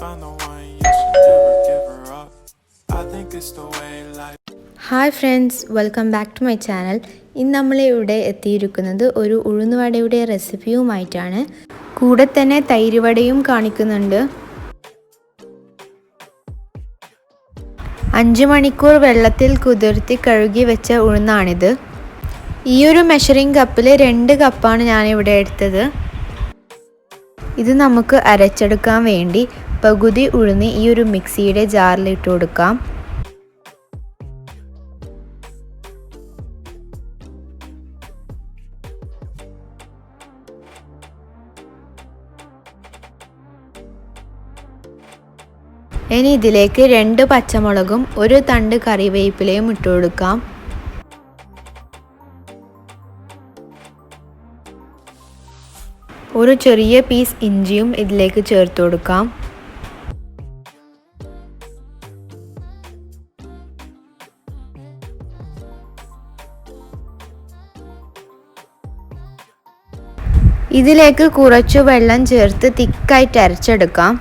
find the one, you should never give her up. I think it's the way life. Hi friends, welcome back to my channel. ഇന്ന് നമ്മളിവിടെ എത്തിയിരിക്കുന്നത് ഒരു ഉഴുന്നുവടയുടെ റെസിപ്പിയുമായിട്ടാണ്. കൂടെ തന്നെ തൈര് വടയും കാണിക്കുന്നുണ്ട്. 5 മണിക്കൂർ വെള്ളത്തിൽ കുതിർത്തി കഴുകി വെച്ച ഉഴുന്നാണിത്. ഈ ഒരു മെഷറിംഗ് കപ്പിൽ 2 കപ്പാണ് ഞാനിവിടെ എടുത്തത്. ഇത് നമുക്ക് അരച്ചെടുക്കാൻ വേണ്ടി പകുതി ഉഴുന്ന് ഈ ഒരു മിക്സിയുടെ ജാറിലിട്ട് കൊടുക്കാം. ഇനി ഇതിലേക്ക് 2 പച്ചമുളകും 1 തണ്ട് കറിവേപ്പിലയും ഇട്ട് കൊടുക്കാം. ഒരു ചെറിയ പീസ് ഇഞ്ചിയും ഇതിലേക്ക് ചേർത്ത് കൊടുക്കാം. ഇതിലേക്ക് കുറച്ച് വെള്ളം ചേർത്ത് തിക്കായിട്ട് അരച്ചെടുക്കാം.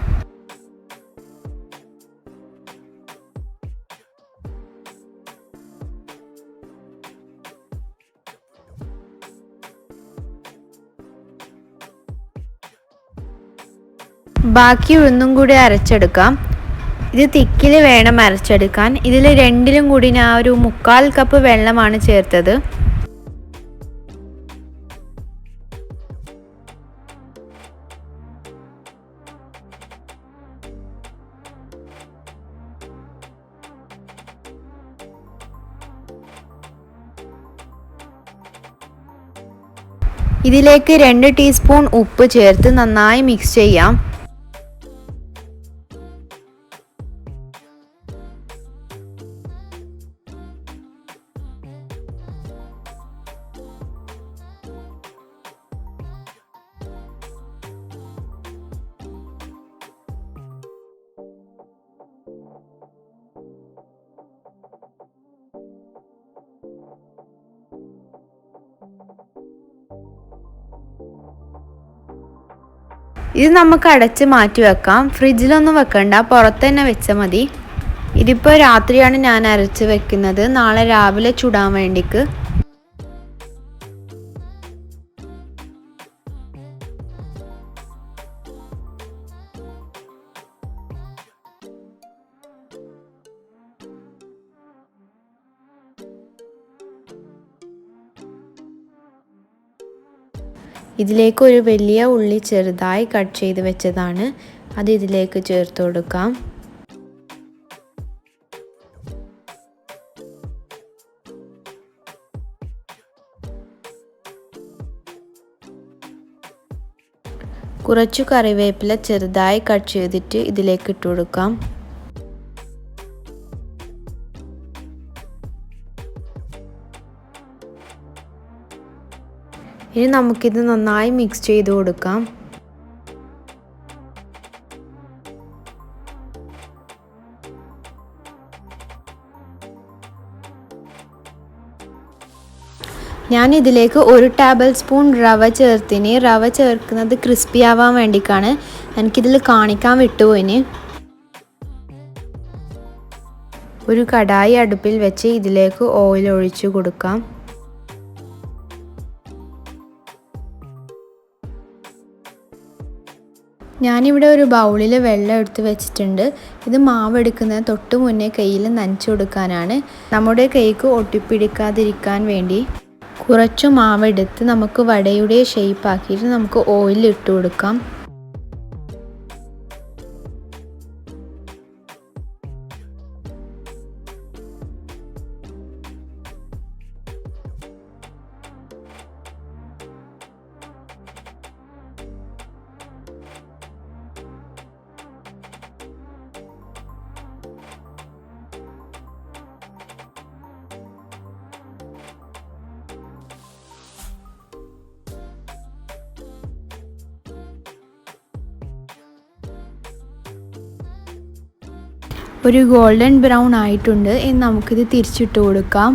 ബാക്കി ഉഴുന്നും കൂടി അരച്ചെടുക്കാം. ഇത് തിക്കിൽ വേണം അരച്ചെടുക്കാൻ. ഇതിൽ രണ്ടിലും കൂടി ഞാൻ ഒരു 3/4 കപ്പ് വെള്ളമാണ് ചേർത്തത്. ഇതിലേക്ക് 2 ടീസ്പൂൺ ഉപ്പ് ചേർത്ത് നന്നായി മിക്സ് ചെയ്യാം. ഇത് നമുക്ക് അടച്ച് മാറ്റി വെക്കാം. ഫ്രിഡ്ജിലൊന്നും വെക്കണ്ട, പുറത്ത് തന്നെ വെച്ചാൽ മതി. ഇതിപ്പോൾ രാത്രിയാണ് ഞാൻ അരച്ച് വെക്കുന്നത്, നാളെ രാവിലെ ചുടാൻ വേണ്ടിക്ക്. ഇതിലേക്ക് ഒരു വലിയ ഉള്ളി ചെറുതായി കട്ട് ചെയ്ത് വെച്ചതാണ്, അത് ഇതിലേക്ക് ചേർത്ത് കൊടുക്കാം. കുറച്ചു കറിവേപ്പില ചെറുതായി കട്ട് ചെയ്തിട്ട് ഇതിലേക്ക് ഇട്ട് കൊടുക്കാം. ഇനി നമുക്കിത് നന്നായി മിക്സ് ചെയ്ത് കൊടുക്കാം. ഞാൻ ഇതിലേക്ക് 1 ടേബിൾ സ്പൂൺ റവ ചേർത്തിന്. റവ ചേർക്കുന്നത് ക്രിസ്പി ആവാൻ വേണ്ടിയിട്ടാണ്, എനിക്കിതിൽ കാണിക്കാൻ വിട്ടുപോയിന്. ഒരു കടായി അടുപ്പിൽ വെച്ച് ഇതിലേക്ക് ഓയിൽ ഒഴിച്ചു കൊടുക്കാം. ഞാനിവിടെ ഒരു ബൗളിൽ വെള്ളം എടുത്ത് വെച്ചിട്ടുണ്ട്. ഇത് മാവ് എടുക്കുന്നത് തൊട്ട് മുന്നേ കയ്യിൽ നനച്ചു കൊടുക്കാനാണ്, നമ്മുടെ കൈക്ക് ഒട്ടിപ്പിടിക്കാതിരിക്കാൻ വേണ്ടി. കുറച്ചു മാവ് എടുത്ത് നമുക്ക് വടയുടെ ഷേപ്പ് ആക്കിയിട്ട് നമുക്ക് ഓയിൽ ഇട്ട് കൊടുക്കാം. ഒരു ഗോൾഡൻ ബ്രൗൺ ആയിട്ടുണ്ട്. ഇനി നമുക്കിത് തിരിച്ചിട്ട് കൊടുക്കാം.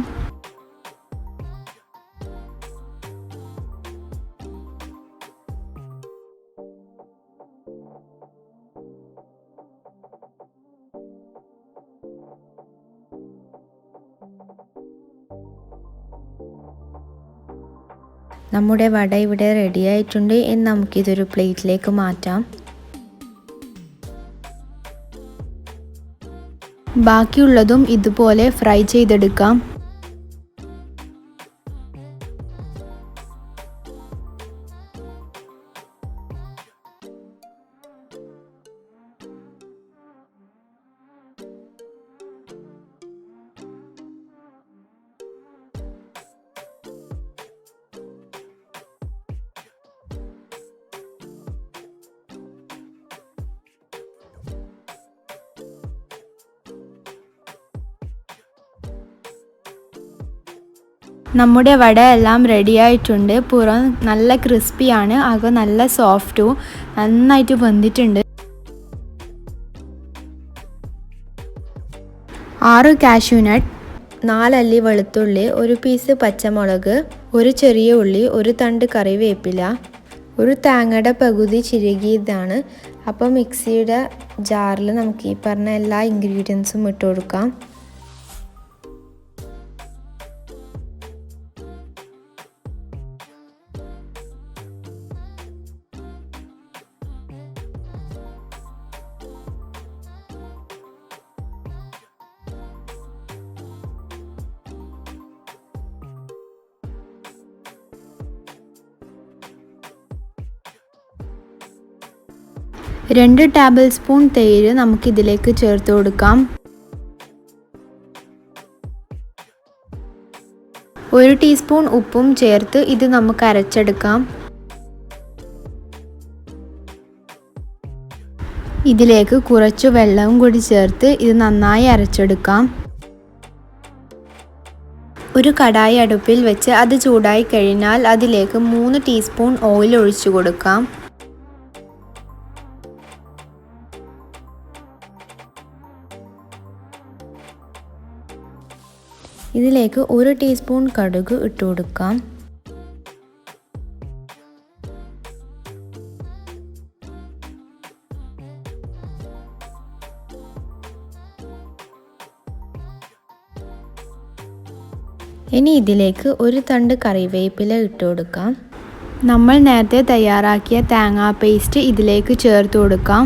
നമ്മുടെ വട ഇവിടെ റെഡി ആയിട്ടുണ്ട്. ഇനി നമുക്കിതൊരു പ്ലേറ്റിലേക്ക് മാറ്റാം. ബാക്കിയുള്ളതും ഇതുപോലെ ഫ്രൈ ചെയ്തെടുക്കാം. നമ്മുടെ വട എല്ലാം റെഡി ആയിട്ടുണ്ട്. പുറം നല്ല ക്രിസ്പിയാണ്, അകം നല്ല സോഫ്റ്റും നന്നായിട്ട് വെന്തിട്ടുണ്ട്. 6 കാഷ്യൂനട്ട്, 4 അല്ലി വെളുത്തുള്ളി, 1 പീസ് പച്ചമുളക്, 1 ചെറിയ ഉള്ളി, 1 തണ്ട് കറിവേപ്പില, 1 തേങ്ങയുടെ പകുതി ചിരകിയതാണ്. അപ്പോൾ മിക്സിയുടെ ജാറിൽ നമുക്ക് ഈ പറഞ്ഞ എല്ലാ ഇൻഗ്രീഡിയൻസും ഇട്ട് കൊടുക്കാം. രണ്ട് ടേബിൾ സ്പൂൺ തൈര് നമുക്കിതിലേക്ക് ചേർത്ത് കൊടുക്കാം. 1 ടീസ്പൂൺ ഉപ്പും ചേർത്ത് ഇത് നമുക്ക് അരച്ചെടുക്കാം. ഇതിലേക്ക് കുറച്ച് വെള്ളവും കൂടി ചേർത്ത് ഇത് നന്നായി അരച്ചെടുക്കാം. ഒരു കടായി അടുപ്പിൽ വെച്ച് അത് ചൂടായി കഴിഞ്ഞാൽ അതിലേക്ക് 3 ടീസ്പൂൺ ഓയിൽ ഒഴിച്ചു കൊടുക്കാം. ഇതിലേക്ക് 1 ടീസ്പൂൺ കടുക് ഇട്ട് കൊടുക്കാം. ഇനി ഇതിലേക്ക് 1 തണ്ട് കറിവേപ്പില ഇട്ട് കൊടുക്കാം. നമ്മൾ നേരത്തെ തയ്യാറാക്കിയ തേങ്ങാ പേസ്റ്റ് ഇതിലേക്ക് ചേർത്ത് കൊടുക്കാം.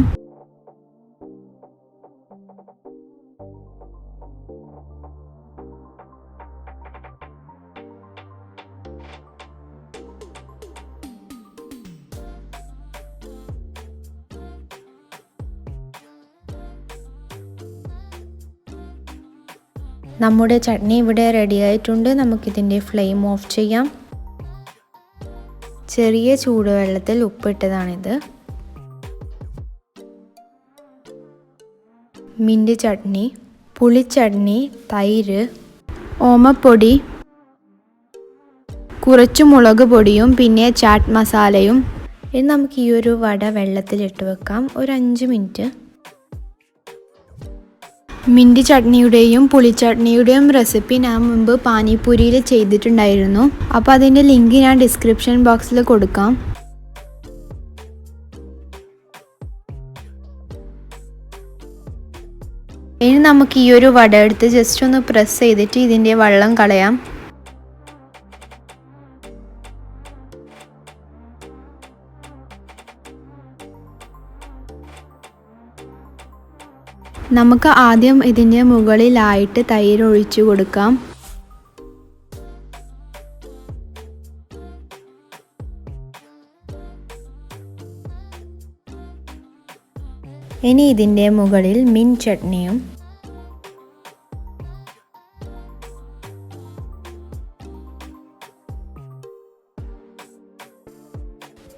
നമ്മുടെ ചട്നി ഇവിടെ റെഡി ആയിട്ടുണ്ട്. നമുക്കിതിൻ്റെ ഫ്ലെയിം ഓഫ് ചെയ്യാം. ചെറിയ ചൂടുവെള്ളത്തിൽ ഉപ്പിട്ടതാണിത്. മിൻറ്റ് ചട്നി, പുളിച്ചട്നി, തൈര്, ഓമപ്പൊടി, കുറച്ച് മുളക് പൊടിയും പിന്നെ ചാറ്റ് മസാലയും. ഇനി നമുക്ക് ഈ ഒരു വട വെള്ളത്തിലിട്ട് വെക്കാം ഒരു 5 മിനിറ്റ്. മിൻറ്റ് ചട്നിയുടെയും പുളിച്ചട്നിയുടെയും റെസിപ്പി ഞാൻ മുമ്പ് പാനിപൂരിയിൽ ചെയ്തിട്ടുണ്ടായിരുന്നു. അപ്പോൾ അതിൻ്റെ ലിങ്ക് ഞാൻ ഡിസ്ക്രിപ്ഷൻ ബോക്സിൽ കൊടുക്കാം. ഇനി നമുക്ക് ഈ ഒരു വട എടുത്ത് ജസ്റ്റ് ഒന്ന് പ്രസ് ചെയ്തിട്ട് ഇതിൻ്റെ വെള്ളം കളയാം. നമുക്ക് ആദ്യം ഇതിൻ്റെ മുകളിലായിട്ട് തൈര് ഒഴിച്ചു കൊടുക്കാം. ഇനി ഇതിൻ്റെ മുകളിൽ മിൻറ്റ് ചട്നിയും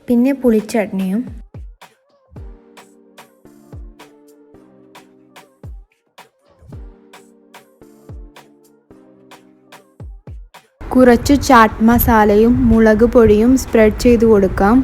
പിന്നെ പുളിച്ചട്നിയും കുറച്ച് ചാറ്റ് മസാലയും മുളക് പൊടിയും സ്പ്രെഡ് ചെയ്ത് കൊടുക്കാം.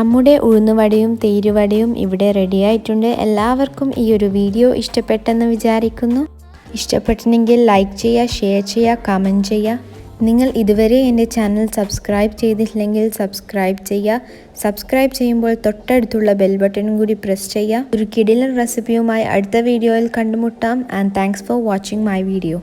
നമ്മുടെ ഉഴുന്നുവടയും തേരുവടയും ഇവിടെ റെഡി ആയിട്ടുണ്ട്. എല്ലാവർക്കും ഈ ഒരു വീഡിയോ ഇഷ്ടപ്പെട്ടെന്ന് വിചാരിക്കുന്നു. ഇഷ്ടപ്പെട്ടിട്ടുണ്ടെങ്കിൽ ലൈക്ക് ചെയ്യുക, ഷെയർ ചെയ്യുക, കമൻറ്റ് ചെയ്യുക. നിങ്ങൾ ഇതുവരെ എൻ്റെ ചാനൽ സബ്സ്ക്രൈബ് ചെയ്തിട്ടില്ലെങ്കിൽ സബ്സ്ക്രൈബ് ചെയ്യുക. സബ്സ്ക്രൈബ് ചെയ്യുമ്പോൾ തൊട്ടടുത്തുള്ള ബെൽ ബട്ടണും കൂടി പ്രസ് ചെയ്യുക. ഒരു കിടിലൻ റെസിപ്പിയുമായി അടുത്ത വീഡിയോയിൽ കണ്ടുമുട്ടാം. And thanks for watching my video.